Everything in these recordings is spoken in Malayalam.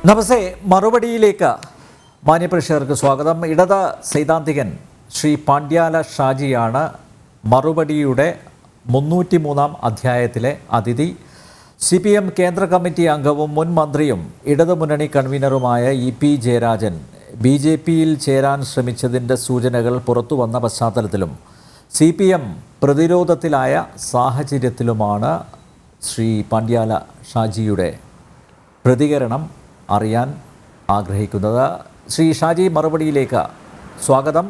നമസ്തേ. മറുപടിയിലേക്ക് മാന്യപ്രേക്ഷകർക്ക് സ്വാഗതം. ഇടത് സൈദ്ധാന്തികൻ ശ്രീ പാണ്ഡ്യാല ഷാജിയാണ് മറുപടിയുടെ 303-ാം അധ്യായത്തിലെ അതിഥി. CPM കേന്ദ്ര കമ്മിറ്റി അംഗവും മുൻ മന്ത്രിയും ഇടതുമുന്നണി കൺവീനറുമായ EP ജയരാജൻ BJPയിൽ ചേരാൻ ശ്രമിച്ചതിൻ്റെ സൂചനകൾ പുറത്തു വന്ന പശ്ചാത്തലത്തിലും CPM പ്രതിരോധത്തിലായ സാഹചര്യത്തിലുമാണ് ശ്രീ പാണ്ഡ്യാല ഷാജിയുടെ പ്രതികരണം അറിയാൻ ആഗ്രഹിക്കുന്നത്. ശ്രീ ഷാജി, മറുപടിയിലേക്ക് സ്വാഗതം.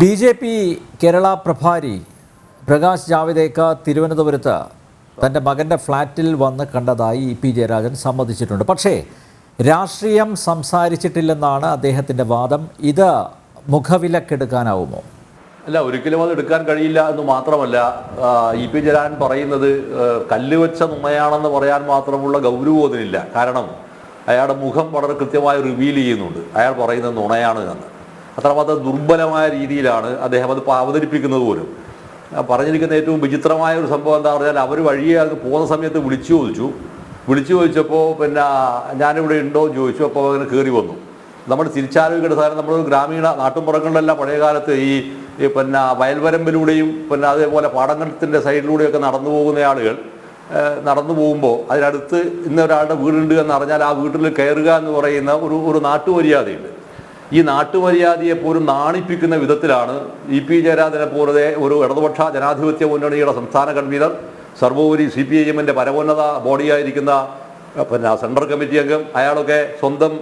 BJP കേരള പ്രഭാരി പ്രകാശ് ജാവ്ദേക്കർ തിരുവനന്തപുരത്ത് തൻ്റെ മകൻ്റെ ഫ്ലാറ്റിൽ വന്ന് കണ്ടതായി EP ജയരാജൻ സമ്മതിച്ചിട്ടുണ്ട്. പക്ഷേ രാഷ്ട്രീയം സംസാരിച്ചിട്ടില്ലെന്നാണ് അദ്ദേഹത്തിൻ്റെ വാദം. ഇത് മുഖവിലക്കെടുക്കാനാവുമോ? അല്ല, ഒരിക്കലും അത് എടുക്കാൻ കഴിയില്ല എന്ന് മാത്രമല്ല, EP ജയരാജൻ പറയുന്നത് കല്ലുവെച്ച നുണയാണെന്ന് പറയാൻ മാത്രമുള്ള ഗൗരവം അതിനില്ല. കാരണം അയാളുടെ മുഖം വളരെ കൃത്യമായി റിവീൽ ചെയ്യുന്നുണ്ട് അയാൾ പറയുന്നത് നുണയാണ് എന്ന്. അത്രമാത്രം ദുർബലമായ രീതിയിലാണ് അദ്ദേഹം അത് അവതരിപ്പിക്കുന്നത് പോലും. പറഞ്ഞിരിക്കുന്ന ഏറ്റവും വിചിത്രമായ ഒരു സംഭവം എന്താ പറഞ്ഞാൽ, അവർ വഴിയെ അങ്ങ് പോകുന്ന സമയത്ത് വിളിച്ചു ചോദിച്ചപ്പോൾ പിന്നെ ഞാനിവിടെ ഉണ്ടോ എന്ന് ചോദിച്ചു. അപ്പോൾ അങ്ങനെ കയറി വന്നു. നമ്മൾ തിരിച്ചാലോചിക്കേണ്ട സാധനം, നമ്മളൊരു ഗ്രാമീണ നാട്ടുമ്പുറങ്ങളിലെല്ലാം പഴയ കാലത്ത് ഈ പിന്നെ വയൽവരമ്പിലൂടെയും പിന്നെ അതേപോലെ പാടങ്ങളുടെ സൈഡിലൂടെയൊക്കെ നടന്നു പോകുന്ന ആളുകൾ നടന്നു പോകുമ്പോൾ അതിനടുത്ത് ഇന്നൊരാളുടെ വീടുണ്ട് എന്ന് അറിഞ്ഞാൽ ആ വീട്ടിൽ കയറുക എന്ന് പറയുന്ന ഒരു നാട്ടുമര്യാദയുണ്ട്. ഈ നാട്ടുമര്യാദയെ പോലും നാണിപ്പിക്കുന്ന വിധത്തിലാണ് EP ജയരാജനെ പോലെ ഒരു ഇടതുപക്ഷ ജനാധിപത്യ മുന്നണിയുടെ സംസ്ഥാന കൺവീനർ, സർവോപരി CPIMൻ്റെ പരമോന്നത ബോഡിയായിരിക്കുന്ന പിന്നെ സെൻട്രൽ കമ്മിറ്റി അംഗം, അയാളൊക്കെ സ്വന്തം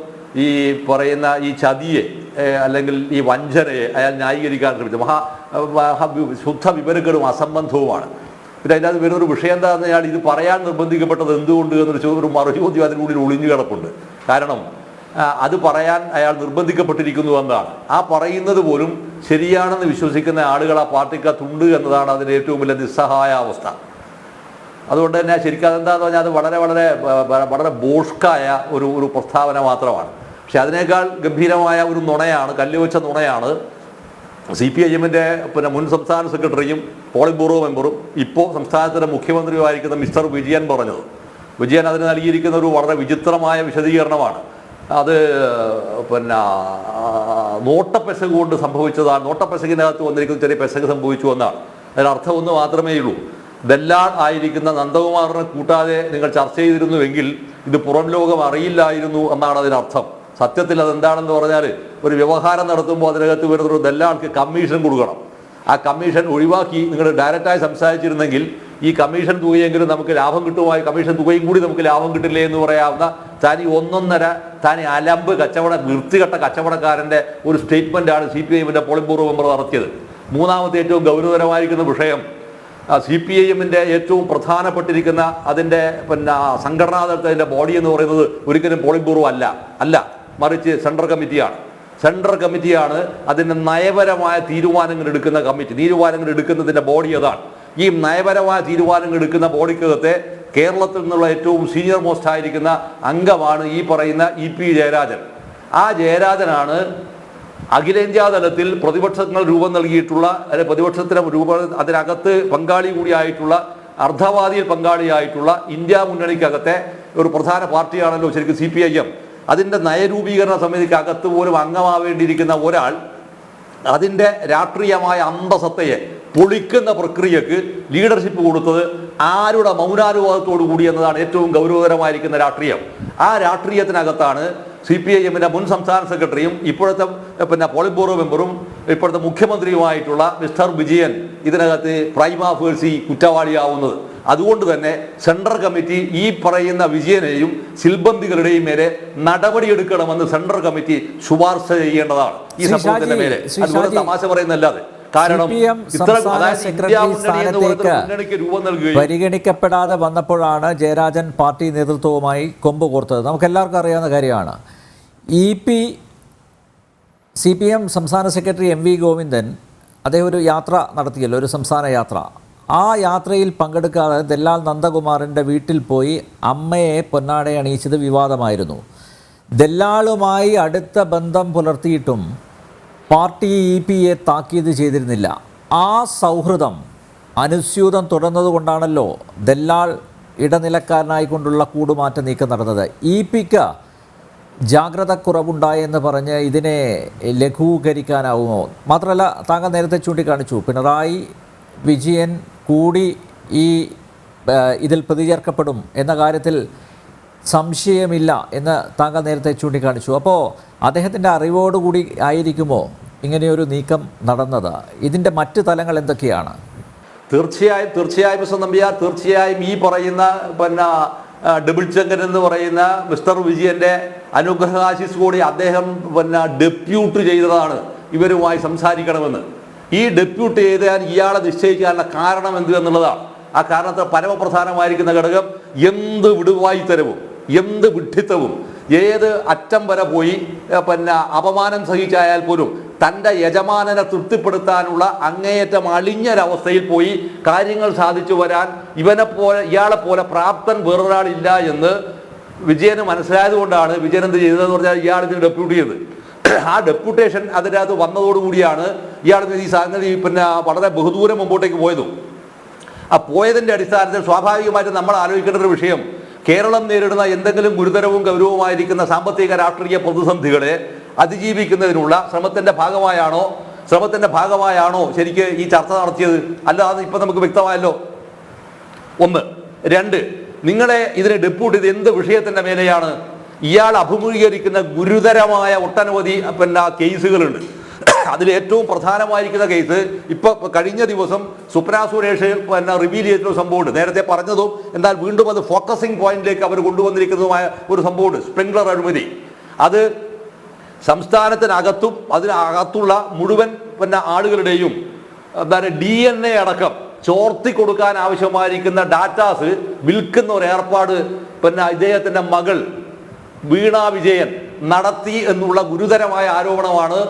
ഈ പറയുന്ന ഈ ചതിയെ അല്ലെങ്കിൽ ഈ വഞ്ചനയെ അയാൾ ന്യായീകരിക്കാൻ ശ്രമിച്ചു. ശുദ്ധ വിവരക്കേടും അസംബന്ധവുമാണ്. പിന്നെ അതിനകത്ത് വരുന്നൊരു വിഷയം എന്താണെന്ന് അയാൾ ഇത് പറയാൻ നിർബന്ധിക്കപ്പെട്ടത് എന്തുകൊണ്ട് എന്നൊരു മറുചോദ്യം അതിനുള്ളിൽ ഒളിഞ്ഞു കിടപ്പുണ്ട്. കാരണം അത് പറയാൻ അയാൾ നിർബന്ധിക്കപ്പെട്ടിരിക്കുന്നു എന്നാണ്. ആ പറയുന്നത് പോലും ശരിയാണെന്ന് വിശ്വസിക്കുന്ന ആളുകൾ ആ പാർട്ടിക്കകത്തുണ്ട് എന്നതാണ് അതിൻ്റെ ഏറ്റവും വലിയ നിസ്സഹായ അവസ്ഥ. അതുകൊണ്ട് തന്നെ ശരിക്കും അതെന്താണെന്ന് പറഞ്ഞാൽ അത് വളരെ വളരെ വളരെ ബോഷ്കായ ഒരു പ്രസ്താവന മാത്രമാണ്. പക്ഷെ അതിനേക്കാൾ ഗംഭീരമായ ഒരു നുണയാണ്, കല്ലുവെച്ച നുണയാണ് CPIMൻ്റെ പിന്നെ മുൻ സംസ്ഥാന സെക്രട്ടറിയും പോളിറ്റ് ബ്യൂറോ മെമ്പറും ഇപ്പോൾ സംസ്ഥാനത്തിൻ്റെ മുഖ്യമന്ത്രിയുമായിരിക്കുന്ന മിസ്റ്റർ വിജയൻ പറഞ്ഞത്. വിജയൻ അതിന് നൽകിയിരിക്കുന്ന ഒരു വളരെ വിചിത്രമായ വിശദീകരണമാണ്. അത് പിന്നെ നോട്ടപ്പെശക് കൊണ്ട് സംഭവിച്ചതാണ്. നോട്ടപ്പെശകിനകത്ത് വന്നിരിക്കുന്ന ചെറിയ പെശക് സംഭവിച്ചു എന്നാണ്. അതിനർത്ഥം ഒന്ന് മാത്രമേ ഉള്ളൂ. ദല്ലാൾ ആയിരിക്കുന്ന നന്ദകുമാറിനെ കൂട്ടാതെ നിങ്ങൾ ചർച്ച ചെയ്തിരുന്നുവെങ്കിൽ ഇത് പുറം ലോകം അറിയില്ലായിരുന്നു എന്നാണ് അതിനർത്ഥം. സത്യത്തിൽ അതെന്താണെന്ന് പറഞ്ഞാൽ, ഒരു വ്യവഹാരം നടത്തുമ്പോൾ അതിനകത്ത് വരുന്നൊരു ദല്ലാൾക്ക് കമ്മീഷൻ കൊടുക്കണം. ആ കമ്മീഷൻ ഒഴിവാക്കി നിങ്ങൾ ഡയറക്റ്റായി സംസാരിച്ചിരുന്നെങ്കിൽ ഈ കമ്മീഷൻ തുകയെങ്കിലും നമുക്ക് ലാഭം കിട്ടുമായി, കമ്മീഷൻ തുകയും കൂടി നമുക്ക് ലാഭം കിട്ടില്ലേ എന്ന് പറയാവുന്ന താനി താനി അലമ്പ് വൃത്തികെട്ട കച്ചവടക്കാരൻ്റെ ഒരു സ്റ്റേറ്റ്മെൻറ്റാണ് CPIMൻ്റെ പോളിറ്റ് ബ്യൂറോ മെമ്പർ നടത്തിയത്. മൂന്നാമത്തെ ഏറ്റവും ഗൗരവതരമായിരിക്കുന്ന വിഷയം, CPIMൻ്റെ ഏറ്റവും പ്രധാനപ്പെട്ടിരിക്കുന്ന അതിൻ്റെ പിന്നെ സംഘടനാതലത്തിൻ്റെ ബോഡി എന്ന് പറയുന്നത് ഒരിക്കലും പോളിറ്റ് ബ്യൂറോ അല്ല, മറിച്ച് സെൻട്രൽ കമ്മിറ്റിയാണ് അതിൻ്റെ നയപരമായ തീരുമാനങ്ങൾ എടുക്കുന്ന കമ്മിറ്റി. തീരുമാനങ്ങൾ എടുക്കുന്നതിൻ്റെ ബോഡി അതാണ്. ഈ നയപരമായ തീരുമാനങ്ങൾ എടുക്കുന്ന ബോഡിക്കകത്തെ കേരളത്തിൽ നിന്നുള്ള ഏറ്റവും സീനിയർ മോസ്റ്റ് ആയിരിക്കുന്ന അംഗമാണ് ഈ പറയുന്ന EP ജയരാജൻ. ആ ജയരാജനാണ് അഖിലേന്ത്യാ തലത്തിൽ പ്രതിപക്ഷങ്ങൾ രൂപം നൽകിയിട്ടുള്ള, അല്ലെങ്കിൽ പ്രതിപക്ഷത്തിന് അതിനകത്ത് പങ്കാളി കൂടിയായിട്ടുള്ള, അർദ്ധവാദിയിൽ പങ്കാളിയായിട്ടുള്ള ഇന്ത്യ മുന്നണിക്കകത്തെ ഒരു പ്രധാന പാർട്ടിയാണല്ലോ ശരിക്കും CPIM. അതിൻ്റെ നയരൂപീകരണ സമിതിക്കകത്ത് പോലും അംഗമാവേണ്ടിയിരിക്കുന്ന ഒരാൾ അതിൻ്റെ രാഷ്ട്രീയമായ അന്തസത്തയെ പൊളിക്കുന്ന പ്രക്രിയക്ക് ലീഡർഷിപ്പ് കൊടുത്തത് ആരുടെ മൗനാനുവാദത്തോടു കൂടി എന്നതാണ് ഏറ്റവും ഗൗരവതരമായിരിക്കുന്ന രാഷ്ട്രീയം. ആ രാഷ്ട്രീയത്തിനകത്താണ് CPIMൻ്റെ മുൻ സംസ്ഥാന സെക്രട്ടറിയും ഇപ്പോഴത്തെ പിന്നെ പോളിറ്റ് ബ്യൂറോ മെമ്പറും ഇപ്പോഴത്തെ മുഖ്യമന്ത്രിയുമായിട്ടുള്ള മിസ്റ്റർ വിജയൻ ഇതിനകത്ത് പ്രൈമാ ഫേഴ്സി കുറ്റവാളിയാവുന്നത്. അതുകൊണ്ട് തന്നെ സെൻട്രൽ കമ്മിറ്റി ഈ പറയുന്ന വിജയനെയും സിൽബന്ദികളുടെയും മേലെ നടപടിയെടുക്കണമെന്ന് സെൻട്രൽ കമ്മിറ്റി ശുപാർശ ചെയ്യേണ്ടതാണ് ഈ സംഭവത്തിന്റെ മേലെ. അതുപോലെ തമാശ പറയുന്നല്ലാതെ. കാരണം പരിഗണിക്കപ്പെടാതെ വന്നപ്പോഴാണ് ജയരാജൻ പാർട്ടി നേതൃത്വവുമായി കൊമ്പ് കോർത്തത്. നമുക്കെല്ലാവർക്കും അറിയാവുന്ന കാര്യമാണ്. CPM സംസ്ഥാന സെക്രട്ടറി MV ഗോവിന്ദൻ അദ്ദേഹം ഒരു യാത്ര നടത്തിയല്ലോ, ഒരു സംസ്ഥാന യാത്ര. ആ യാത്രയിൽ പങ്കെടുക്കാതെ ദല്ലാൽ നന്ദകുമാറിൻ്റെ വീട്ടിൽ പോയി അമ്മയെ പൊന്നാട അണിയിച്ചത് വിവാദമായിരുന്നു. ദല്ലാളുമായി അടുത്ത ബന്ധം പുലർത്തിയിട്ടും പാർട്ടി EP-യെ താക്കീത് ചെയ്തിരുന്നില്ല. ആ സൗഹൃദം അനുസ്യൂതം തുടർന്നതുകൊണ്ടാണല്ലോ ദല്ലാൾ ഇടനിലക്കാരനായിക്കൊണ്ടുള്ള കൂടുമാറ്റ നീക്കം നടന്നത്. ഇ പിക്ക് ജാഗ്രത കുറവുണ്ടായെന്ന് പറഞ്ഞ് ഇതിനെ ലഘൂകരിക്കാനാവുമോ? മാത്രമല്ല, താങ്കൾ നേരത്തെ ചൂണ്ടിക്കാണിച്ചു പിണറായി വിജയൻ കൂടി ഈ ഇതിൽ പ്രതിചേർക്കപ്പെടും എന്ന കാര്യത്തിൽ സംശയമില്ല എന്ന് താങ്കൾ നേരത്തെ ചൂണ്ടിക്കാണിച്ചു. അപ്പോൾ അദ്ദേഹത്തിൻ്റെ അറിവോടുകൂടി ആയിരിക്കുമോ ഇങ്ങനെയൊരു നീക്കം നടന്നത്? ഇതിൻ്റെ മറ്റ് തലങ്ങൾ എന്തൊക്കെയാണ്? തീർച്ചയായും മിസ്റ്റർ നമ്പ്യാർ, തീർച്ചയായും ഈ പറയുന്ന ഡബിൾ ചെങ്കൻ എന്ന് പറയുന്ന മിസ്റ്റർ വിജയന്റെ അനുഗ്രഹാശിസ് കൂടി അദ്ദേഹം ഡെപ്യൂട്ട് ചെയ്തതാണ് ഇവരുമായി സംസാരിക്കണമെന്ന്. ഈ ഡെപ്യൂട്ട് ചെയ്താൽ ഇയാളെ നിശ്ചയിക്കാനുള്ള കാരണം എന്ത് എന്നുള്ളതാണ്. ആ കാരണത്തിൽ പരമപ്രധാനമായിരിക്കുന്ന ഘടകം എന്ത് വിടുവായിത്തരവും എന്ത് വിഡ്ഢിത്തവും ഏത് അറ്റം വരെ പോയി അപമാനം സഹിച്ചായാൽ പോലും തൻ്റെ യജമാനനെ തൃപ്തിപ്പെടുത്താനുള്ള അങ്ങേയറ്റം അളിഞ്ഞൊരവസ്ഥയിൽ പോയി കാര്യങ്ങൾ സാധിച്ചു വരാൻ ഇയാളെ പോലെ പ്രാപ്തൻ വേറൊരാളില്ല എന്ന് വിജയന് മനസ്സിലായതുകൊണ്ടാണ് വിജയൻ എന്ത് ചെയ്തതെന്ന് പറഞ്ഞാൽ ഇയാൾ ഇതിന് ഡെപ്യൂട്ട് ചെയ്തത്. ആ ഡെപ്യൂട്ടേഷൻ അതിനകത്ത് വന്നതോടുകൂടിയാണ് ഇയാൾ ഈ സംഗതി വളരെ ബഹുദൂരം മുമ്പോട്ടേക്ക് പോയതും. ആ പോയതിൻ്റെ അടിസ്ഥാനത്തിൽ സ്വാഭാവികമായിട്ടും നമ്മൾ ആലോചിക്കേണ്ട ഒരു വിഷയം, കേരളം നേരിടുന്ന എന്തെങ്കിലും ഗുരുതരവും ഗൗരവമായിരിക്കുന്ന സാമ്പത്തിക രാഷ്ട്രീയ പ്രതിസന്ധികളെ അതിജീവിക്കുന്നതിനുള്ള ശ്രമത്തിന്റെ ഭാഗമായാണോ ശരിക്ക് ഈ ചർച്ച നടത്തിയത്? അല്ലാതെ ഇപ്പൊ നമുക്ക് വ്യക്തമായല്ലോ. ഒന്ന്. രണ്ട്, നിങ്ങളെ ഇതിനെ ഡെപ്യൂട്ട് ചെയ്ത് എന്ത് വിഷയത്തിന്റെ മേലെയാണ്? ഇയാൾ അഭിമുഖീകരിക്കുന്ന ഗുരുതരമായ ഒട്ടനവധി കേസുകളുണ്ട്. അതിൽ ഏറ്റവും പ്രധാനമായിരിക്കുന്ന കേസ് ഇപ്പൊ കഴിഞ്ഞ ദിവസം സ്വപ്ന സുരേഷ് റിവീൽ ചെയ്തിട്ടുള്ള സംഭവമുണ്ട്. നേരത്തെ പറഞ്ഞതും എന്നാൽ വീണ്ടും അത് ഫോക്കസിംഗ് പോയിന്റിലേക്ക് അവർ കൊണ്ടുവന്നിരിക്കുന്നതുമായ ഒരു സംഭവമുണ്ട്, സ്പ്രിംഗ്ലർ അഴിമതി. അത് സംസ്ഥാനത്തിനകത്തും അതിനകത്തുള്ള മുഴുവൻ ആളുകളുടെയും DNA അടക്കം ചോർത്തി കൊടുക്കാൻ ആവശ്യമായിരിക്കുന്ന ഡാറ്റാസ് വിൽക്കുന്ന ഒരു ഏർപ്പാട് ഇദ്ദേഹത്തിന്റെ മകൾ വീണ വിജയൻ നടത്തി എന്നുള്ള ഗുരുതരമായ ആരോപണമാണ്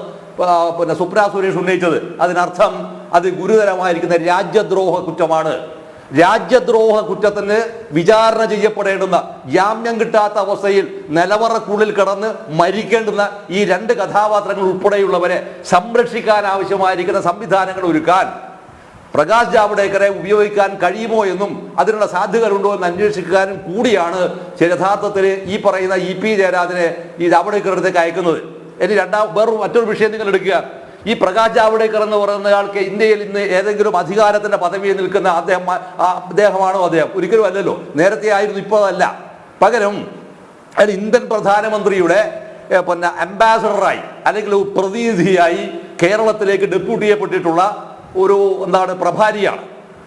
സ്വപ്ന സുരേഷ് ഉന്നയിച്ചത്. അതിനർത്ഥം അത് ഗുരുതരമായിരിക്കുന്ന രാജ്യദ്രോഹ കുറ്റമാണ്. രാജ്യദ്രോഹ കുറ്റത്തിന് വിചാരണ ചെയ്യപ്പെടേണ്ടുന്ന, ജാമ്യം കിട്ടാത്ത അവസ്ഥയിൽ നിലവറക്കുള്ളിൽ കിടന്ന് മരിക്കേണ്ടുന്ന ഈ രണ്ട് കഥാപാത്രങ്ങൾ ഉൾപ്പെടെയുള്ളവരെ സംരക്ഷിക്കാൻ ആവശ്യമായിരിക്കുന്ന സംവിധാനങ്ങൾ ഒരുക്കാൻ പ്രകാശ് ജാവ്ദേക്കറെ ഉപയോഗിക്കാൻ കഴിയുമോ എന്നും അതിനുള്ള സാധ്യതകളുണ്ടോ എന്ന് അന്വേഷിക്കാനും കൂടിയാണ് യഥാർത്ഥത്തിൽ ഈ പറയുന്ന EP ജയരാജനെ ഈ ജാവ്ദേക്കറുടെ അടുത്തേക്ക് അയക്കുന്നത്. ഇനി മറ്റൊരു വിഷയം നിങ്ങൾ എടുക്കുക. ഈ പ്രകാശ് ജാവ്ദേക്കർ എന്ന് പറയുന്നയാൾക്ക് ഇന്ത്യയിൽ ഇന്ന് ഏതെങ്കിലും അധികാരത്തിന്റെ പദവിയിൽ നിൽക്കുന്ന അദ്ദേഹമാണോ? അദ്ദേഹം ഒരിക്കലും അല്ലല്ലോ. നേരത്തെ ആയിരുന്നു, ഇപ്പോൾ അല്ല. പകരം ഇന്ത്യൻ പ്രധാനമന്ത്രിയുടെ അംബാസഡറായി അല്ലെങ്കിൽ പ്രതിനിധിയായി കേരളത്തിലേക്ക് ഡെപ്യൂട്ട് ചെയ്യപ്പെട്ടിട്ടുള്ള ഒരു പ്രഭാരിയാണ്.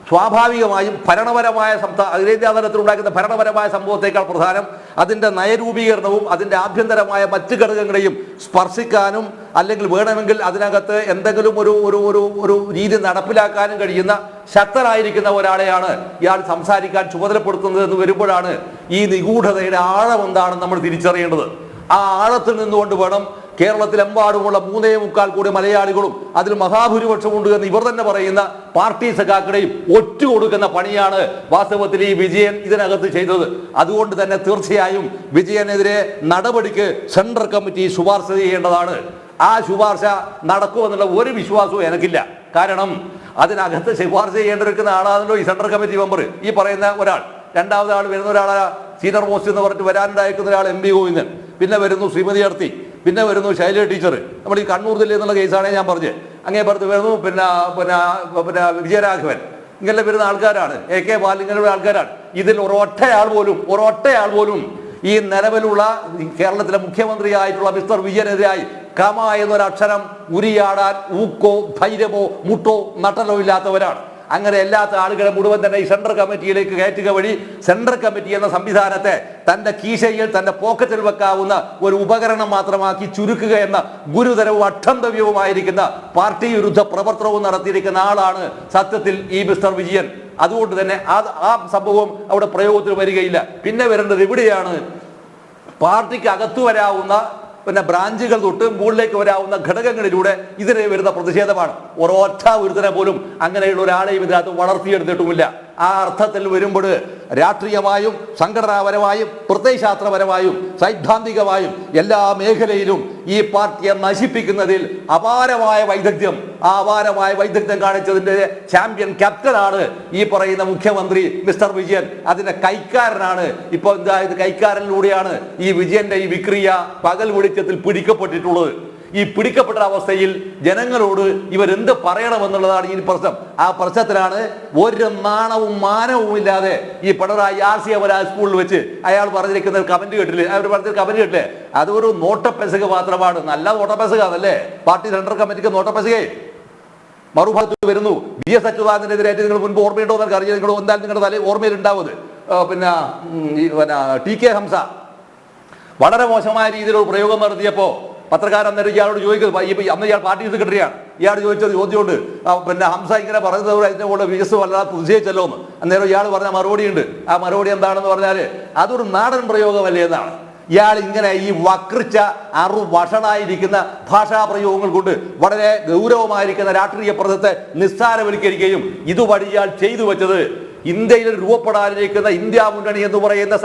സ്വാഭാവികമായും ഭരണപരമായ അഖിലേന്ത്യാ തലത്തിലുണ്ടാക്കുന്ന ഭരണപരമായ സംഭവത്തേക്കാൾ പ്രധാനം അതിൻ്റെ നയരൂപീകരണവും അതിൻ്റെ ആഭ്യന്തരമായ മറ്റ് ഘടകങ്ങളെയും സ്പർശിക്കാനും അല്ലെങ്കിൽ വേണമെങ്കിൽ അതിനകത്ത് എന്തെങ്കിലും ഒരു രീതി നടപ്പിലാക്കാനും കഴിയുന്ന ശക്തനായിരിക്കുന്ന ഒരാളെയാണ് ഇയാൾ സംസാരിക്കാൻ ചുമതലപ്പെടുത്തുന്നത് എന്ന് വരുമ്പോഴാണ് ഈ നിഗൂഢതയുടെ ആഴം എന്താണെന്ന് നമ്മൾ തിരിച്ചറിയേണ്ടത്. ആ ആഴത്തിൽ നിന്നുകൊണ്ട് വേണം കേരളത്തിലെമ്പാടുമുള്ള 3.25 കോടി മലയാളികളും അതിൽ മഹാഭൂരിപക്ഷമുണ്ട് എന്ന് ഇവർ തന്നെ പറയുന്ന പാർട്ടി സഖാക്കളെയും ഒറ്റ കൊടുക്കുന്ന പണിയാണ് വാസ്തവത്തിൽ ഈ വിജയൻ ഇതിനകത്ത് ചെയ്തത്. അതുകൊണ്ട് തന്നെ തീർച്ചയായും വിജയനെതിരെ നടപടിക്ക് സെൻട്രൽ കമ്മിറ്റി ശുപാർശ ചെയ്യേണ്ടതാണ്. ആ ശുപാർശ നടക്കുമെന്നുള്ള ഒരു വിശ്വാസവും എനിക്കില്ല. കാരണം അതിനകത്ത് ശുപാർശ ചെയ്യേണ്ടിരിക്കുന്ന ആളാണല്ലോ ഈ സെൻട്രൽ കമ്മിറ്റി മെമ്പർ, ഈ പറയുന്ന ഒരാൾ. രണ്ടാമത് ആൾ വരുന്ന ഒരാളെ സീനിയർ മോസ്റ്റ് എന്ന് പറഞ്ഞിട്ട് വരാനുണ്ടായിരിക്കുന്ന ഒരാൾ MP ഗോവിന്ദൻ, പിന്നെ വരുന്നു ശ്രീമതി അടുത്തി, പിന്നെ വരുന്നു ശൈലജ ടീച്ചർ. നമ്മൾ ഈ കണ്ണൂർ ജില്ലയിൽ നിന്നുള്ള കേസാണ് ഞാൻ പറഞ്ഞത്. അങ്ങേ പുറത്ത് വരുന്നു പിന്നെ വിജയരാഘവൻ. ഇങ്ങനെ വരുന്ന ആൾക്കാരാണ്, AK ബാൽ, ഇങ്ങനെയുള്ള ആൾക്കാരാണ്. ഇതിൽ ഒരൊറ്റയാൾ പോലും ഈ നിലവിലുള്ള കേരളത്തിലെ മുഖ്യമന്ത്രിയായിട്ടുള്ള മിസ്റ്റർ വിജയനെതിരായി കമ എന്നൊരക്ഷരം ഉരിയാടാൻ ഊക്കോ ധൈര്യമോ മുട്ടോ നട്ടലോ ഇല്ലാത്തവരാണ്. അങ്ങനെ അല്ലാത്ത ആളുകളെ മുഴുവൻ തന്നെ ഈ സെൻട്രൽ കമ്മിറ്റിയിലേക്ക് കയറ്റുക വഴി സെൻട്രൽ കമ്മിറ്റി എന്ന സംവിധാനത്തെ തൻ്റെ കീശയിൽ തൻ്റെ പോക്കറ്റിൽ വെക്കാവുന്ന ഒരു ഉപകരണം മാത്രമാക്കി ചുരുക്കുക എന്ന ഗുരുതരവും അക്ഷന്തവ്യവുമായിരിക്കുന്ന പാർട്ടി വിരുദ്ധ പ്രവർത്തനവും നടത്തിയിരിക്കുന്ന ആളാണ് സത്യത്തിൽ ഈ മിസ്റ്റർ വിജയൻ. അതുകൊണ്ട് തന്നെ ആ സംഭവം അവിടെ പ്രയോഗത്തിൽ വരികയില്ല. പിന്നെ വരേണ്ടത് എവിടെയാണ്? പാർട്ടിക്ക് അകത്തു വരാവുന്ന ബ്രാഞ്ചുകൾ തൊട്ട് മുകളിലേക്ക് വരാവുന്ന ഘടകങ്ങളിലൂടെ ഇതിനെ വരുന്ന പ്രതിഷേധമാണ്. ഒരൊറ്റ ഒരുത്തനെ പോലും അങ്ങനെയുള്ള ഒരാളെയും ഇതിനകത്ത് വളർത്തിയെടുത്തിട്ടുമില്ല. ആ അർത്ഥത്തിൽ വരുമ്പോൾ രാഷ്ട്രീയമായും സംഘടനാപരമായും പ്രത്യയശാസ്ത്രപരമായും സൈദ്ധാന്തികമായും എല്ലാ മേഖലയിലും ഈ പാർട്ടിയെ നശിപ്പിക്കുന്നതിൽ അപാരമായ വൈദഗ്ധ്യം കാണിച്ചതിന്റെ ചാമ്പ്യൻ ക്യാപ്റ്റനാണ് ഈ പറയുന്ന മുഖ്യമന്ത്രി മിസ്റ്റർ വിജയൻ. അതിന്റെ കൈക്കാരനാണ്. ഇപ്പൊ എന്തായത് കൈക്കാരനിലൂടെയാണ് ഈ വിജയന്റെ ഈ വിക്രിയ പകൽ വെളിച്ചത്തിൽ പിടിക്കപ്പെട്ടിട്ടുള്ളത്. ഈ പിടിക്കപ്പെട്ട അവസ്ഥയിൽ ജനങ്ങളോട് ഇവരെന്ത് പറയണമെന്നുള്ളതാണ് ഈ പ്രശ്നം. ആ പ്രശ്നത്തിലാണ് ഒരു നാണവും മാനവും ഇല്ലാതെ ഈ പിണറായി RC സ്കൂളിൽ വെച്ച് അയാൾ പറഞ്ഞിരിക്കുന്ന കമന്റ് കേട്ടില്ലേ? അവർ പറഞ്ഞ കമന്റ് കേട്ടില്ലേ? അതൊരു നോട്ടപ്പെസക മാത്രമാണ്. നല്ല നോട്ടപ്പെസക അതല്ലേ? പാർട്ടി സെൻട്രൽ കമ്മിറ്റിക്ക് നോട്ടപ്പെസകേ. മറുഭാഗത്ത് വരുന്നു VS അച്യുതാനന്ദനെതിരായിട്ട് നിങ്ങൾ മുൻപ് ഓർമ്മയുണ്ടോ എന്നൊക്കെ അറിയാം. നിങ്ങൾ എന്തായാലും നിങ്ങളുടെ തല ഓർമ്മയിൽ ഉണ്ടാവുന്നത് പിന്നെ TK ഹംസ വളരെ മോശമായ രീതിയിലുള്ള പ്രയോഗം നടത്തിയപ്പോ പത്രക്കാരൻ അന്നേരം ഇയാളോട് ചോദിക്കുന്നത്, അന്ന് ഇയാൾ പാർട്ടി സെക്രട്ടറിയാണ്, ഇയാൾ ചോദിച്ചത് ചോദ്യമുണ്ട്, പിന്നെ ഹംസ ഇങ്ങനെ പറയുന്നത് അതിന്റെ കൂടെ VS വല്ലാതെ പ്രതിഷേധിച്ചല്ലോ എന്ന്. അന്നേരം ഇയാൾ പറഞ്ഞ മറുപടി ഉണ്ട്. ആ മറുപടി എന്താണെന്ന് പറഞ്ഞാല് അതൊരു നാടൻ പ്രയോഗമല്ലേ എന്നാണ്. ഇയാൾ ഇങ്ങനെ ഈ വക്രിച്ച വഷണായിരിക്കുന്ന ഭാഷാ പ്രയോഗങ്ങൾ കൊണ്ട് വളരെ ഗൗരവമായിരിക്കുന്ന രാഷ്ട്രീയ പ്രശ്നത്തെ നിസ്സാരവൽക്കരിക്കുകയും ഇതുവഴി ഇയാൾ ചെയ്തു വെച്ചത് ഇന്ത്യയിൽ രൂപപ്പെടാനിരിക്കുന്ന ഇന്ത്യ മുന്നണി എന്ന് പറയുന്ന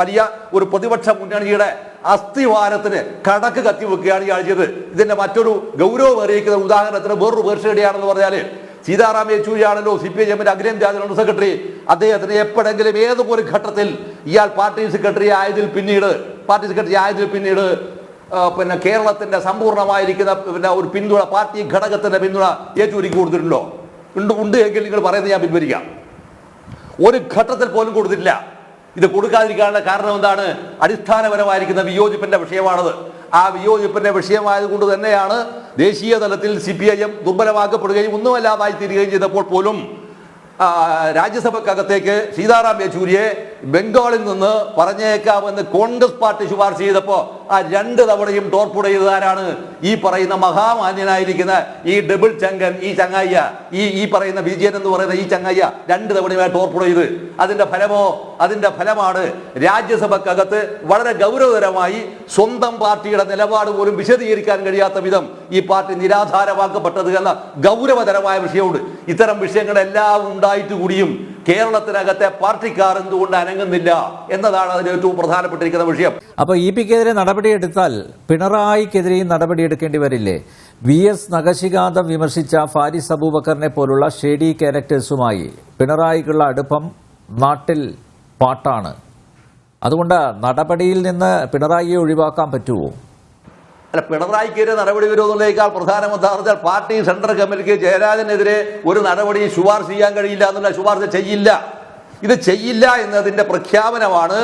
വലിയ ഒരു പ്രതിപക്ഷ മുന്നണിയുടെ അസ്ഥിവാരത്തിന് കടക്ക് കത്തിവെക്കുകയാണ് ഇയാൾ ചെയ്തത്. ഇതിന്റെ മറ്റൊരു ഗൗരവം അറിയിക്കുന്ന ഉദാഹരണത്തിന് വേറൊരു വേർഷയുടെയാണെന്ന് പറഞ്ഞാല് സീതാറാം യെച്ചൂരിയാണല്ലോ CPIM അഖിലേന്ത്യാ ജനറൽ സെക്രട്ടറി. അദ്ദേഹത്തിന് എപ്പോഴെങ്കിലും ഏതൊരു ഘട്ടത്തിൽ ഇയാൾ പാർട്ടി സെക്രട്ടറി ആയതിൽ പിന്നീട് പിന്നെ കേരളത്തിന്റെ സമ്പൂർണ്ണമായിരിക്കുന്ന പിന്നെ ഒരു പിന്തുണ, പാർട്ടി ഘടകത്തിന്റെ പിന്തുണ യെച്ചൂരിക്ക് കൊടുത്തിട്ടുണ്ടോ? ഉണ്ട് എങ്കിൽ നിങ്ങൾ പറയുന്നത് ഞാൻ പിൻവലിക്കാം. ഒരു ഘട്ടത്തിൽ പോലും കൊടുത്തിട്ടില്ല. ഇത് കൊടുക്കാതിരിക്കാനുള്ള കാരണം എന്താണ്? അടിസ്ഥാനപരമായിരിക്കുന്ന വിയോജിപ്പിന്റെ വിഷയമാണത്. ആ വിയോജിപ്പിന്റെ വിഷയമായതുകൊണ്ട് തന്നെയാണ് ദേശീയ തലത്തിൽ CPIM ദുർബലമാക്കപ്പെടുകയും ഒന്നുമല്ലാതായി തീരുകയും ചെയ്തപ്പോൾ പോലും രാജ്യസഭക്കകത്തേക്ക് സീതാറാം യെച്ചൂരിയെ ബംഗാളിൽ നിന്ന് പറഞ്ഞേക്കാമെന്ന് കോൺഗ്രസ് പാർട്ടി ശുപാർശ ചെയ്തപ്പോൾ ആ 2 തവണയും ടോർപ്പുഡ് ചെയ്തതാരാണ്? ഈ പറയുന്ന മഹാമാന്യനായിരിക്കുന്ന ഈ ഡബിൾ ചങ്കൻ, ഈ ചങ്ങായ്യ, ഈ പറയുന്ന വിജയൻ എന്ന് പറയുന്ന ഈ ചങ്ങായ്യ 2 തവണയുമായി ടോർപ്പുഡ് ചെയ്ത് അതിന്റെ ഫലമാണ് രാജ്യസഭക്കകത്ത് വളരെ ഗൗരവതരമായി സ്വന്തം പാർട്ടിയുടെ നിലപാട് പോലും വിശദീകരിക്കാൻ കഴിയാത്ത വിധം ഈ പാർട്ടി നിരാധാരമാക്കപ്പെട്ടത് എന്ന ഗൗരവതരമായ വിഷയമുണ്ട്. ഇത്തരം വിഷയങ്ങളെല്ലാം ഉണ്ടായിട്ട് കൂടിയും കേരളത്തിനകത്തെ പാർട്ടിക്കാർ എന്തുകൊണ്ട് അനങ്ങുന്നില്ല എന്നതാണ് അതിന് ഏറ്റവും പ്രധാനപ്പെട്ടിരിക്കുന്ന വിഷയം. അപ്പോൾ EPക്കെതിരെ നടപടിയെടുത്താൽ പിണറായിക്കെതിരെയും നടപടിയെടുക്കേണ്ടി വരില്ലേ? VS നഖശിഖാന്തം വിമർശിച്ച ഫാരിസ് അബൂബക്കറിനെ പോലുള്ള ഷേഡി ക്യാരക്ടേഴ്സുമായി പിണറായിക്കുള്ള അടുപ്പം നാട്ടിൽ പാട്ടാണ്. അതുകൊണ്ട് നടപടിയിൽ നിന്ന് പിണറായിയെ ഒഴിവാക്കാൻ പറ്റുമോ? അല്ല, പിണറായിക്കെതിരെ നടപടി വരുമെന്നുള്ളതിനേക്കാൾ പ്രധാനമെന്ന് പറഞ്ഞാൽ പാർട്ടി സെൻട്രൽ കമ്മിറ്റിക്ക് ജയരാജനെതിരെ ഒരു നടപടി ശുപാർശ ചെയ്യാൻ കഴിയില്ല എന്നുള്ള ശുപാർശ ചെയ്യില്ല. ഇത് ചെയ്യില്ല എന്നതിന്റെ പ്രഖ്യാപനമാണ്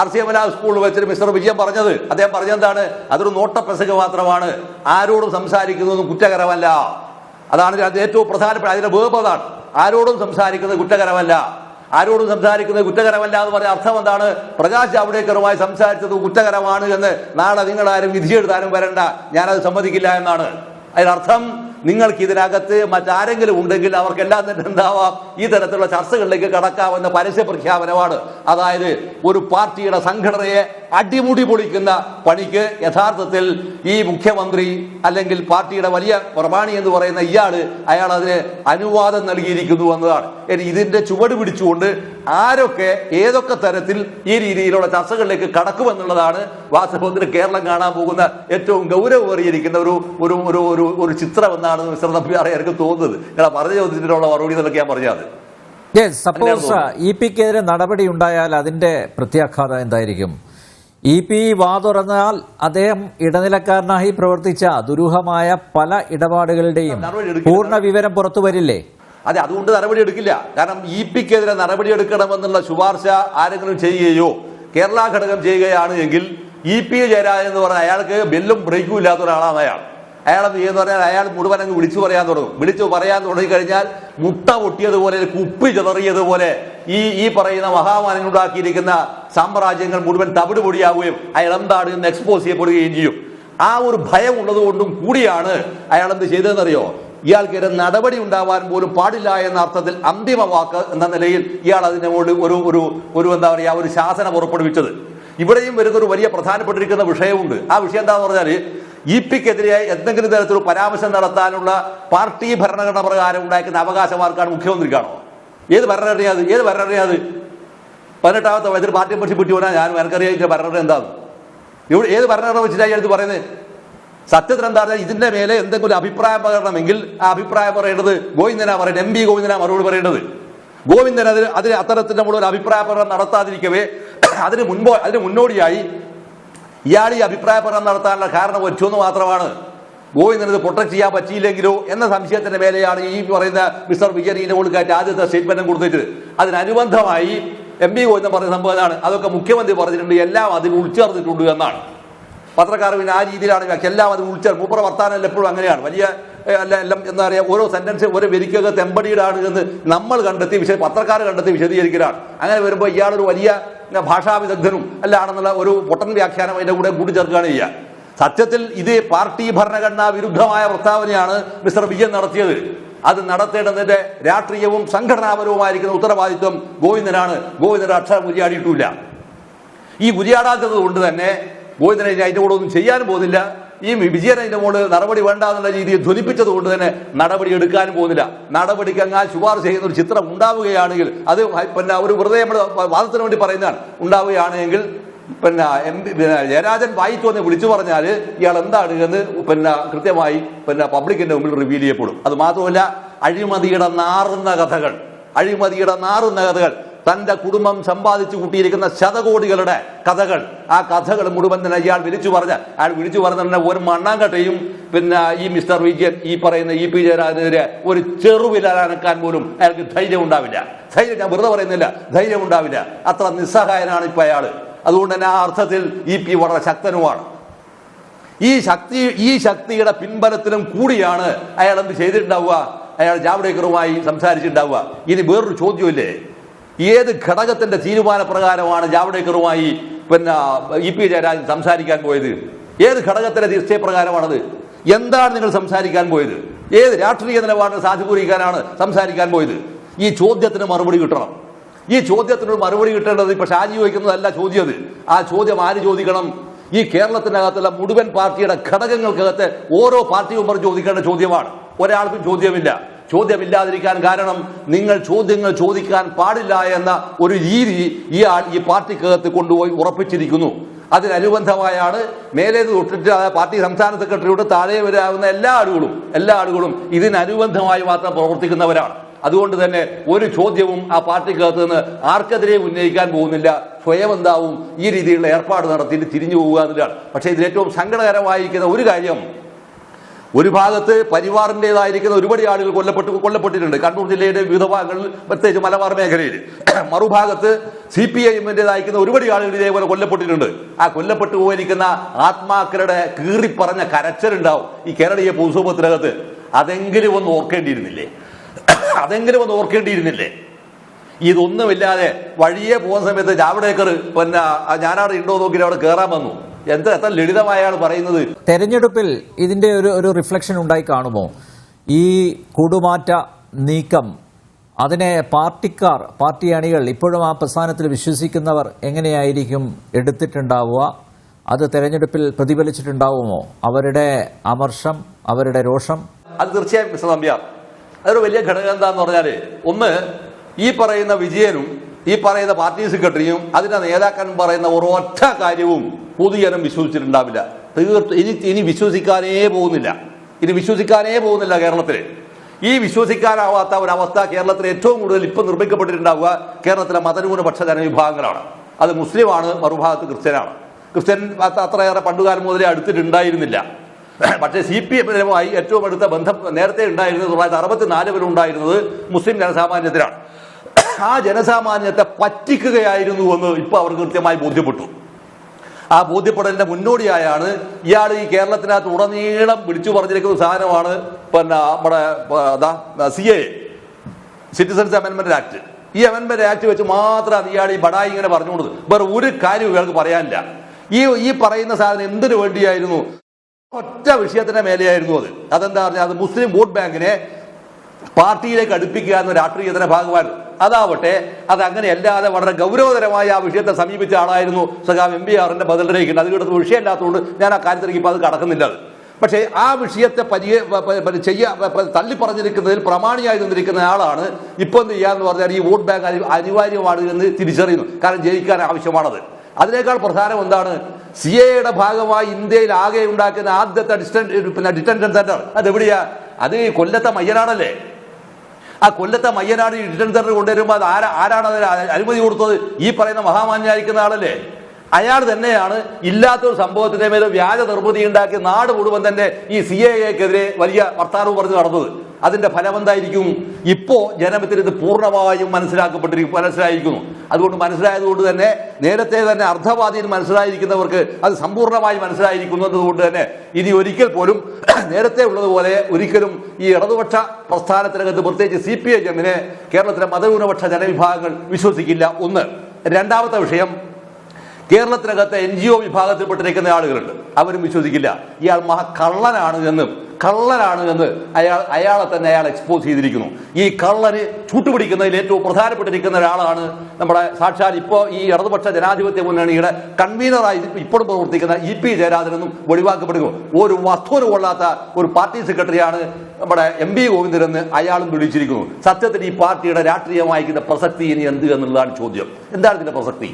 RC സ്കൂളിൽ വെച്ചിട്ട് മിസ്റ്റർ വിജയൻ പറഞ്ഞത്. അദ്ദേഹം പറഞ്ഞെന്താണ്? അതൊരു നോട്ടപ്രസംഗ മാത്രമാണ്, ആരോടും സംസാരിക്കുന്നതൊന്നും കുറ്റകരമല്ല. അതാണ് ഏറ്റവും പ്രധാനപ്പെട്ട അതിന്റെ വേർബ് അതാണ്. ആരോടും സംസാരിക്കുന്നത് കുറ്റകരമല്ല എന്ന് പറഞ്ഞ അർത്ഥം എന്താണ്? പ്രകാശ് ജാവ്ദേക്കറുമായി സംസാരിച്ചത് കുറ്റകരമാണ് എന്ന് നാളെ നിങ്ങളാരും വിധിയെഴുതാനും വരണ്ട, ഞാനത് സമ്മതിക്കില്ല എന്നാണ്. അതിനർത്ഥം നിങ്ങൾക്ക് ഇതിനകത്ത് മറ്റാരെങ്കിലും ഉണ്ടെങ്കിൽ അവർക്കെല്ലാം തന്നെ എന്താവാം, ഈ തരത്തിലുള്ള ചർച്ചകളിലേക്ക് കടക്കാമെന്ന പരസ്യ പ്രഖ്യാപനമാണ്. അതായത് ഒരു പാർട്ടിയുടെ സംഘടനയെ അടിമുടി പൊളിക്കുന്ന പണിക്ക് യഥാർത്ഥത്തിൽ ഈ മുഖ്യമന്ത്രി അല്ലെങ്കിൽ പാർട്ടിയുടെ വലിയ പ്രമാണി എന്ന് പറയുന്ന അയാൾ അതിന് അനുവാദം നൽകിയിരിക്കുന്നു എന്നതാണ്. ഇതിന്റെ ചുവട് പിടിച്ചുകൊണ്ട് ആരൊക്കെ ഏതൊക്കെ തരത്തിൽ ഈ രീതിയിലുള്ള ചർച്ചകളിലേക്ക് കടക്കുമെന്നുള്ളതാണ് വാസ്തവത്തിൽ കേരളം കാണാൻ പോകുന്ന ഏറ്റവും ഗൗരവമേറിയിരിക്കുന്ന ഒരു ചിത്രം എന്നാണ് മിസ്റ്റർ നമ്പ്യാർ എനിക്ക് തോന്നുന്നത്. ഞാൻ പറഞ്ഞ ചോദ്യത്തിനുള്ള മറുപടി എന്നൊക്കെ ഞാൻ പറഞ്ഞത്. സപ്പോസ് EPക്കെതിരെ നടപടി ഉണ്ടായാൽ അതിന്റെ പ്രത്യാഘാതം എന്തായിരിക്കും? EP വാ തുറന്നാൽ അദ്ദേഹം ഇടനിലക്കാരനായി പ്രവർത്തിച്ച ദുരൂഹമായ പല ഇടപാടുകളുടെയും പൂർണ്ണ വിവരം പുറത്തു വരില്ലേ? അതെ, അതുകൊണ്ട് നടപടി എടുക്കില്ല. കാരണം EPക്കെതിരെ നടപടി എടുക്കണമെന്നുള്ള ശുപാർശ ആരെങ്കിലും ചെയ്യുകയോ കേരള ഘടകം ചെയ്യുകയാണ് എങ്കിൽ EP ജയരാജൻ എന്ന് പറഞ്ഞാൽ അയാൾക്ക് ബെല്ലും ബ്രേക്കും ഇല്ലാത്ത ഒരാളാണ് അയാൾ എന്ന് പറഞ്ഞാൽ അയാൾ മുഴുവൻ അങ്ങ് വിളിച്ചു പറയാൻ തുടങ്ങിക്കഴിഞ്ഞാൽ മുട്ട പൊട്ടിയതുപോലെ, കുപ്പി ചിതറിയതുപോലെ ഈ പറയുന്ന മഹാമാനങ്ങളുണ്ടാക്കിയിരിക്കുന്ന സാമ്രാജ്യങ്ങൾ മുഴുവൻ തവിട് പൊടിയാവുകയും അയാൾ എന്താണ് ഇന്ന് എക്സ്പോസ് ചെയ്യപ്പെടുകയും ചെയ്യും. ആ ഒരു ഭയം ഉള്ളത് കൊണ്ടും കൂടിയാണ് അയാൾ എന്ത് ചെയ്തതെന്നറിയോ? ഇയാൾക്കെതിരെ നടപടി ഉണ്ടാവാൻ പോലും പാടില്ല എന്ന അർത്ഥത്തിൽ അന്തിമ വാക്ക് എന്ന നിലയിൽ ഇയാൾ അതിനെ ഒരു എന്താ പറയുക ഒരു ശാസന പുറപ്പെടുവിച്ചത്. ഇവിടെയും വരുന്നൊരു വലിയ പ്രധാനപ്പെട്ടിരിക്കുന്ന വിഷയമുണ്ട്. ആ വിഷയം എന്താണെന്ന് പറഞ്ഞാൽ EPക്കെതിരെ എന്തെങ്കിലും തരത്തിലുള്ള പരാമർശം നടത്താനുള്ള പാർട്ടി ഭരണഘടന പ്രകാരം ഉണ്ടായിരിക്കുന്ന അവകാശമാർക്കാണ്? മുഖ്യമന്ത്രിക്കാണോ? ഏത് ഭരണഘടനയാ അത്? ഏത് ഭരണഘടനയാ അത്? 18ാമത്തെ വയസ്സിൽ പാർട്ടി മെമ്പർഷിപ്പ് കിട്ടിയോനാ ഞാൻ എനിക്കറിയാം ഭരണഘടന എന്താണ്? ഇവിടെ ഏത് ഭരണഘടന വെച്ചിട്ടാണ് എടുത്ത് പറയുന്നത്? സത്യത്തിൽ എന്താ പറഞ്ഞാൽ ഇതിന്റെ മേലെ എന്തെങ്കിലും അഭിപ്രായം പറയണമെങ്കിൽ ആ അഭിപ്രായം പറയേണ്ടത് ഗോവിന്ദനാ പറയുന്നത്, MP ഗോവിന്ദനാ മറുപടി പറയേണ്ടത്. ഗോവിന്ദൻ അതിന് അത്തരത്തിന്റെ മുകളിൽ ഒരു അഭിപ്രായ പ്രകടനം നടത്താതിരിക്കവേ അതിന് മുന്നോടിയായി ഇയാൾ ഈ അഭിപ്രായ പ്രകടനം നടത്താനുള്ള കാരണം ഒറ്റൊന്ന് മാത്രമാണ്, ഗോവിന്ദന് ഇത് പ്രൊട്ടക്ട് ചെയ്യാൻ പറ്റിയില്ലെങ്കിലോ എന്ന സംശയത്തിന്റെ മേലെയാണ് ഈ പറയുന്ന മിസ്റ്റർ വിജയൻ ഇതിന്റെ കൊടുക്കാറ്റ് ആദ്യത്തെ സ്റ്റേറ്റ്മെന്റും കൊടുത്തിട്ട് അതിനനുബന്ധമായി MP ഗോവിന്ദൻ പറഞ്ഞ സംഭവമാണ്. അതൊക്കെ മുഖ്യമന്ത്രി പറഞ്ഞിട്ടുണ്ട്, എല്ലാം അതിൽ ഉൾച്ചേർന്നിട്ടുണ്ട് എന്നാണ്. പത്രക്കാർ പിന്നെ ആ രീതിയിലാണ് എല്ലാം അത് ഉൾച്ചേർ മൂപ്പറ വർത്താനം എപ്പോഴും അങ്ങനെയാണ്. വലിയ എല്ലാം എന്താ പറയുക, ഓരോ സെന്റൻസ് ഓരോ വരിക്കകത്ത് എമ്പടിയിലാണ് എന്ന് നമ്മൾ കണ്ടെത്തി പത്രക്കാർ കണ്ടെത്തി വിശദീകരിക്കലാണ്. അങ്ങനെ വരുമ്പോൾ ഇയാളൊരു വലിയ ഭാഷാ വിദഗ്ധനും അല്ലാണെന്നുള്ള ഒരു പൊട്ടൻ വ്യാഖ്യാനം അതിന്റെ കൂടെ കൂട്ടിച്ചേർക്കുകയാണ് ചെയ്യുക. സത്യത്തിൽ ഇത് പാർട്ടി ഭരണഘടനാ വിരുദ്ധമായ പ്രസ്താവനയാണ് മിസ്റ്റർ വിജയൻ നടത്തിയത്. അത് നടത്തേണ്ടതിന്റെ രാഷ്ട്രീയവും സംഘടനാപരവുമായിരിക്കുന്ന ഉത്തരവാദിത്വം ഗോവിന്ദനാണ്. ഗോവിന്ദന്റെ അക്ഷരം ഉരിയാടിയിട്ടില്ല. ഈ ഉരിയാടാത്തത് കൊണ്ട് തന്നെ ഗോവിന്ദനെ അതിന്റെ കൂടെ ഒന്നും ചെയ്യാനും പോകുന്നില്ല. ഈ വിജയൻ അതിന്റെ മുകളിൽ നടപടി വേണ്ട എന്നുള്ള രീതിയിൽ ധ്വനിപ്പിച്ചത് കൊണ്ട് തന്നെ നടപടി എടുക്കാനും പോകുന്നില്ല. നടപടിക്ക് അങ്ങാൽ ശുപാർശ ചെയ്യുന്ന ഒരു ചിത്രം ഉണ്ടാവുകയാണെങ്കിൽ അത് പിന്നെ ഒരു വെറുതെ നമ്മൾ വാദത്തിന് വേണ്ടി പറയുന്നതാണ്. ഉണ്ടാവുകയാണെങ്കിൽ പിന്നെ ജയരാജൻ വായിത്തു എന്ന് വിളിച്ചു പറഞ്ഞാൽ ഇയാൾ എന്താണ് എന്ന് കൃത്യമായി പബ്ലിക്കിന്റെ മുമ്പിൽ റിവീൽ ചെയ്യപ്പെടും. അത് മാത്രമല്ല, അഴിമതിയുടെ നാറുന്ന കഥകൾ തന്റെ കുടുംബം സമ്പാദിച്ചു കൂട്ടിയിരിക്കുന്ന ശതകോടികളുടെ കഥകൾ, ആ കഥകൾ മുഴുവൻ തന്നെ ഇയാൾ വിളിച്ചു പറഞ്ഞ ഒരു മണ്ണാങ്കട്ടയും ഈ മിസ്റ്റർ വിജയൻ ഈ പറയുന്ന EP ജയരാജനെതിരെ ഒരു ചെറുവിലനക്കാൻ പോലും അയാൾക്ക് ധൈര്യം ഉണ്ടാവില്ല. ഞാൻ വെറുതെ പറയുന്നില്ല, ധൈര്യം ഉണ്ടാവില്ല. അത്ര നിസ്സഹായനാണ് ഇപ്പൊ അയാള്. അതുകൊണ്ട് തന്നെ ആ അർത്ഥത്തിൽ EP വളരെ ശക്തനുമാണ്. ഈ ശക്തിയുടെ പിൻബലത്തിലും കൂടിയാണ് അയാൾ എന്ത് ചെയ്തിട്ടുണ്ടാവുക, അയാൾ ജാവ്ദേക്കറുമായി സംസാരിച്ചിട്ടുണ്ടാവുക. ഇനി വേറൊരു ചോദ്യമില്ലേ, ഏത് ഘടകത്തിന്റെ തീരുമാനപ്രകാരമാണ് ജാവ്ദേക്കറുമായി EP ജയരാജൻ സംസാരിക്കാൻ പോയത്? ഏത് ഘടകത്തിന്റെ നിശ്ചയപ്രകാരമാണത്? എന്താണ് നിങ്ങൾ സംസാരിക്കാൻ പോയത്? ഏത് രാഷ്ട്രീയ നിലപാടിനെ സാധൂകരിക്കാനാണ് സംസാരിക്കാൻ പോയത്? ഈ ചോദ്യത്തിന് മറുപടി കിട്ടണം. ഈ ചോദ്യത്തിനൊരു മറുപടി കിട്ടേണ്ടത് ഇപ്പൊ ഷാജി ചോദിക്കുന്നതല്ല ചോദ്യം. ആ ചോദ്യം ആര് ചോദിക്കണം? ഈ കേരളത്തിനകത്തുള്ള മുഴുവൻ പാർട്ടിയുടെ ഘടകങ്ങൾക്കകത്ത് ഓരോ പാർട്ടി മെമ്പർ ചോദിക്കേണ്ട ചോദ്യമാണ്. ഒരാൾക്കും ചോദ്യമില്ലാതിരിക്കാൻ കാരണം നിങ്ങൾ ചോദ്യങ്ങൾ ചോദിക്കാൻ പാടില്ല എന്ന ഒരു രീതി ഈ പാർട്ടിക്കകത്ത് കൊണ്ടുപോയി ഉറപ്പിച്ചിരിക്കുന്നു. അതിനനുബന്ധമായാണ് മേലേത് തൊട്ടിട്ട് പാർട്ടി സംസ്ഥാന സെക്രട്ടറിയോട് താഴെ വരാവുന്ന എല്ലാ ആളുകളും ഇതിനനുബന്ധമായി മാത്രം പ്രവർത്തിക്കുന്നവരാണ്. അതുകൊണ്ട് തന്നെ ഒരു ചോദ്യവും ആ പാർട്ടിക്കകത്ത് നിന്ന് ആർക്കെതിരെ ഉന്നയിക്കാൻ പോകുന്നില്ല. സ്വയം എന്താവും ഈ രീതിയിലുള്ള ഏർപ്പാട് നടത്തിയിട്ട് തിരിഞ്ഞു പോവുക എന്നുള്ളതാണ്. പക്ഷേ ഇതിൽ ഏറ്റവും സങ്കടകരമായിരിക്കുന്ന ഒരു കാര്യം, ഒരു ഭാഗത്ത് പരിവാറിൻ്റെതായിരിക്കുന്ന ഒരുപാട് ആളുകൾ കൊല്ലപ്പെട്ടിട്ടുണ്ട് കണ്ണൂർ ജില്ലയുടെ വിവിധ ഭാഗങ്ങളിൽ, പ്രത്യേകിച്ച് മലബാർ മേഖലയിൽ. മറുഭാഗത്ത് CPIM-ൻ്റെതായിരിക്കുന്ന ഒരുപാട് ആളുകൾ ഇതേപോലെ കൊല്ലപ്പെട്ടിട്ടുണ്ട്. ആ കൊല്ലപ്പെട്ടു പോയിരിക്കുന്ന ആത്മാക്കളുടെ കീറിപ്പറഞ്ഞ കരച്ചിലുണ്ടാവും ഈ കേരളീയ പൊതുസമൂഹത്തിനകത്ത്. അതെങ്കിലും ഒന്ന് ഓർക്കേണ്ടിയിരുന്നില്ലേ? ഇതൊന്നുമില്ലാതെ വഴിയെ പോകുന്ന സമയത്ത് ജാവ്ദേക്കർ ഞാനവിടെ ഉണ്ടോ നോക്കിയിട്ട് അവിടെ കയറാൻ വന്നു. എത്ര ലളിതമായാണ് പറയുന്നത്. തെരഞ്ഞെടുപ്പിൽ ഇതിന്റെ ഒരു റിഫ്ലക്ഷൻ ഉണ്ടായി കാണുമോ? ഈ കൂടുമാറ്റ നീക്കം അതിനെ പാർട്ടി അണികൾ ഇപ്പോഴും ആ പ്രസ്ഥാനത്തിൽ വിശ്വസിക്കുന്നവർ എങ്ങനെയായിരിക്കും എടുത്തിട്ടുണ്ടാവുക? അത് തെരഞ്ഞെടുപ്പിൽ പ്രതിഫലിച്ചിട്ടുണ്ടാവുമോ? അവരുടെ അമർഷം, അവരുടെ രോഷം? അത് തീർച്ചയായും മിസ്റ്റർ നമ്പ്യാർ, അതൊരു വലിയ ഘടകം എന്താന്ന് പറഞ്ഞാല്, ഒന്ന് ഈ പറയുന്ന വിജയനും ഈ പറയുന്ന പാർട്ടി സെക്രട്ടറിയും അതിന്റെ നേതാക്കന്മാരും പറയുന്ന ഒരൊറ്റ കാര്യവും പൊതുജനം വിശ്വസിച്ചിട്ടുണ്ടാവില്ല. ഇനി വിശ്വസിക്കാനേ പോകുന്നില്ല കേരളത്തിൽ. ഈ വിശ്വസിക്കാനാവാത്ത ഒരവസ്ഥ കേരളത്തിൽ ഏറ്റവും കൂടുതൽ ഇപ്പം നിർമ്മിക്കപ്പെട്ടിട്ടുണ്ടാവുക കേരളത്തിലെ മതന്യൂനപക്ഷ ജനവിഭാഗങ്ങളാണ്. അത് മുസ്ലിമാണ്, മറുഭാഗത്ത് ക്രിസ്ത്യൻ അത്രയേറെ പണ്ടുകാലം മുതലേ അടുത്തിട്ടുണ്ടായിരുന്നില്ല. പക്ഷേ CPM-മായി ഏറ്റവും അടുത്ത ബന്ധം നേരത്തെ ഉണ്ടായിരുന്നത് 1964 ഉണ്ടായിരുന്നത് മുസ്ലിം ജനസാമാന്യത്തിലാണ്. ആ ജനസാമാന്യത്തെ പറ്റിക്കുകയായിരുന്നു എന്ന് ഇപ്പൊ അവർക്ക് കൃത്യമായി ബോധ്യപ്പെട്ടു. ആ ബോധ്യപ്പെടലിന്റെ മുന്നോടിയായാണ് ഇയാൾ ഈ കേരളത്തിനകത്ത് ഉടനീളം വിളിച്ചു പറഞ്ഞിരിക്കുന്ന സാധനമാണ് നമ്മുടെ CAA, സിറ്റിസൺസ് അമെൻമെന്റ് ആക്ട്. ഈ അമെൻമെന്റ് ആക്ട് വെച്ച് മാത്രമാണ് ഇയാൾ ഈ ബടായി ഇങ്ങനെ പറഞ്ഞുകൊണ്ടത്. വേറെ ഒരു കാര്യം ഇയാൾക്ക് പറയാനില്ല. ഈ പറയുന്ന സാധനം എന്തിനു വേണ്ടിയായിരുന്നു? ഒറ്റ വിഷയത്തിന്റെ മേലെയായിരുന്നു അത്. അതെന്താ പറഞ്ഞാൽ, അത് മുസ്ലിം വോട്ട് ബാങ്കിനെ പാർട്ടിയിലേക്ക് അടുപ്പിക്കുക എന്ന രാഷ്ട്രീയത്തിന്റെ ഭാഗമാണ്. അതാവട്ടെ, അത് അങ്ങനെയല്ലാതെ വളരെ ഗൗരവതരമായ ആ വിഷയത്തെ സമീപിച്ച ആളായിരുന്നു സഖാവ് MBR-ന്റെ ബദൽ രഹിക്കുന്നത്. അത് കിട്ടുന്ന വിഷയമില്ലാത്തതുകൊണ്ട് ഞാൻ ആ കാര്യത്തിലേക്ക് ഇപ്പൊ അത് കടക്കുന്നില്ല. പക്ഷേ ആ വിഷയത്തെ തള്ളി പറഞ്ഞിരിക്കുന്നതിൽ പ്രമാണിയായി നിന്നിരിക്കുന്ന ആളാണ് ഇപ്പൊ എന്ത് ചെയ്യാന്ന് പറഞ്ഞാൽ ഈ വോട്ട് ബാങ്ക് അനിവാര്യമാണ് എന്ന് തിരിച്ചറിയുന്നു. കാരണം ജയിക്കാൻ ആവശ്യമാണത്. അതിനേക്കാൾ പ്രധാനം എന്താണ്? CAA ഭാഗമായി ഇന്ത്യയിൽ ആകെ ഉണ്ടാക്കുന്ന ആദ്യത്തെ ഡിറ്റൻഷൻ സെന്റർ അതെവിടെയാ? അത് കൊല്ലത്തെ മയ്യനാടല്ലേ? ആ കൊല്ലത്തെ മയ്യനാട് ഡിറ്റൻഷൻ സെന്റർ കൊണ്ടുവരുമ്പോൾ അത് ആരാണ് അതിന് അനുമതി കൊടുത്തത്? ഈ പറയുന്ന മഹാമാന്യായിരിക്കുന്ന ആളല്ലേ? അയാൾ തന്നെയാണ് ഇല്ലാത്തൊരു സംഭവത്തിന്റെ മേലെ വ്യാജ നിർമ്മിതി ഉണ്ടാക്കി നാട് മുഴുവൻ തന്നെ ഈ CAA-ക്കെതിരെ വലിയ വർത്താനവും പറഞ്ഞു നടന്നത്. അതിന്റെ ഫലം എന്തായിരിക്കും? ഇപ്പോ ജനത്തിന് ഇത് പൂർണ്ണമായും മനസ്സിലായിരിക്കുന്നു. അതുകൊണ്ട് മനസ്സിലായതുകൊണ്ട് തന്നെ നേരത്തെ തന്നെ അർദ്ധവാദിയിൽ മനസ്സിലായിരിക്കുന്നവർക്ക് അത് സമ്പൂർണ്ണമായി മനസ്സിലായിരിക്കുന്നു എന്നതുകൊണ്ട് തന്നെ ഇനി ഒരിക്കൽ പോലും നേരത്തെ ഉള്ളതുപോലെ ഒരിക്കലും ഈ ഇടതുപക്ഷ പ്രസ്ഥാനത്തിനകത്ത് പ്രത്യേകിച്ച് CPIM-നെ കേരളത്തിലെ മതന്യൂനപക്ഷ ജനവിഭാഗങ്ങൾ വിശ്വസിക്കില്ല. ഒന്ന്. രണ്ടാമത്തെ വിഷയം, കേരളത്തിനകത്തെ NGO വിഭാഗത്തിൽപ്പെട്ടിരിക്കുന്ന ആളുകളുണ്ട്, അവരും വിശ്വസിക്കില്ല. ഇയാൾ കള്ളനാണ് എന്ന് അയാളെ തന്നെ എക്സ്പോസ് ചെയ്തിരിക്കുന്നു. ഈ കള്ളന് ചൂട്ടുപിടിക്കുന്നതിൽ ഏറ്റവും പ്രധാനപ്പെട്ടിരിക്കുന്ന ഒരാളാണ് നമ്മുടെ സാക്ഷാൽ ഇപ്പോൾ ഈ ഇടതുപക്ഷ ജനാധിപത്യ മുന്നണിയുടെ കൺവീനറായി ഇപ്പോഴും പ്രവർത്തിക്കുന്ന EP ജയരാജനെന്നും വെളിവാക്കപ്പെടുന്നു. ഒരു വസ്തുവിന് കൊള്ളാത്ത ഒരു പാർട്ടി സെക്രട്ടറിയാണ് നമ്മുടെ MV ഗോവിന്ദൻ എന്ന് അയാളും വിളിച്ചിരിക്കുന്നു. സത്യത്തിൽ ഈ പാർട്ടിയുടെ രാഷ്ട്രീയമായിരിക്കുന്ന പ്രസക്തി ഇനി എന്ത് എന്നുള്ളതാണ് ചോദ്യം. എന്താണ് ഇതിന്റെ പ്രസക്തി?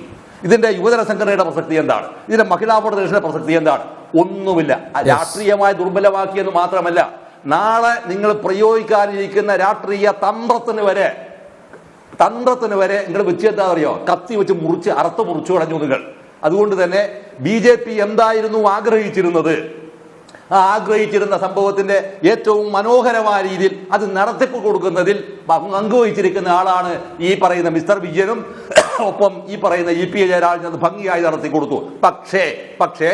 ഇതിന്റെ യുവജന സംഘടനയുടെ പ്രസക്തി എന്താണ്? ഇതിന്റെ മഹിളാ ഫെഡറേഷന്റെ പ്രസക്തി എന്താണ്? ഒന്നുമില്ല. രാഷ്ട്രീയമായി ദുർബലമാക്കിയെന്ന് മാത്രമല്ല, നാളെ നിങ്ങൾ പ്രയോഗിക്കാനിരിക്കുന്ന രാഷ്ട്രീയ തന്ത്രത്തിന് വരെ നിങ്ങൾ വെച്ച് എന്താ അറിയോ? കത്തി വെച്ച് അറുത്ത് മുറിച്ചു കളഞ്ഞു നിങ്ങൾ. അതുകൊണ്ട് തന്നെ BJP എന്തായിരുന്നു ആഗ്രഹിച്ചിരുന്ന സംഭവത്തിന്റെ ഏറ്റവും മനോഹരമായ രീതിയിൽ അത് നടത്തിപ്പ് കൊടുക്കുന്നതിൽ പങ്കുവഹിച്ചിരിക്കുന്ന ആളാണ് ഈ പറയുന്ന മിസ്റ്റർ വിജയനും ഒപ്പം ഈ പറയുന്ന EP ജയരാജൻ അത് ഭംഗിയായി നടത്തി കൊടുത്തു. പക്ഷേ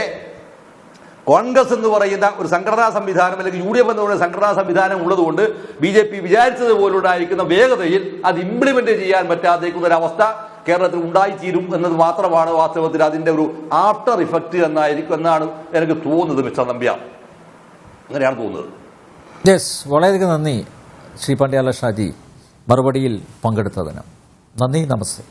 കോൺഗ്രസ് എന്ന് പറയുന്ന ഒരു സംഘടനാ സംവിധാനം അല്ലെങ്കിൽ UDF എന്ന് പറയുന്ന സംഘടനാ സംവിധാനം ഉള്ളതുകൊണ്ട് BJP വിചാരിച്ചതുപോലുണ്ടായിരിക്കുന്ന വേഗതയിൽ അത് ഇംപ്ലിമെന്റ് ചെയ്യാൻ പറ്റാതിരിക്കുന്ന ഒരു അവസ്ഥ കേരളത്തിൽ ഉണ്ടായിത്തീരും എന്നത് മാത്രമാണ് വാസ്തവത്തിൽ അതിന്റെ ഒരു ആഫ്റ്റർ ഇഫക്റ്റ് എന്നാണ് എനിക്ക് തോന്നുന്നത്. മിസ്റ്റർ നമ്പ്യാർ, അങ്ങനെയാണ് തോന്നുന്നത്. യെസ്, വളരെയധികം നന്ദി ശ്രീ പണ്ഡ്യാല ഷാജി മറുപടിയിൽ പങ്കെടുത്തതിന്. നന്ദി, നമസ്തേ.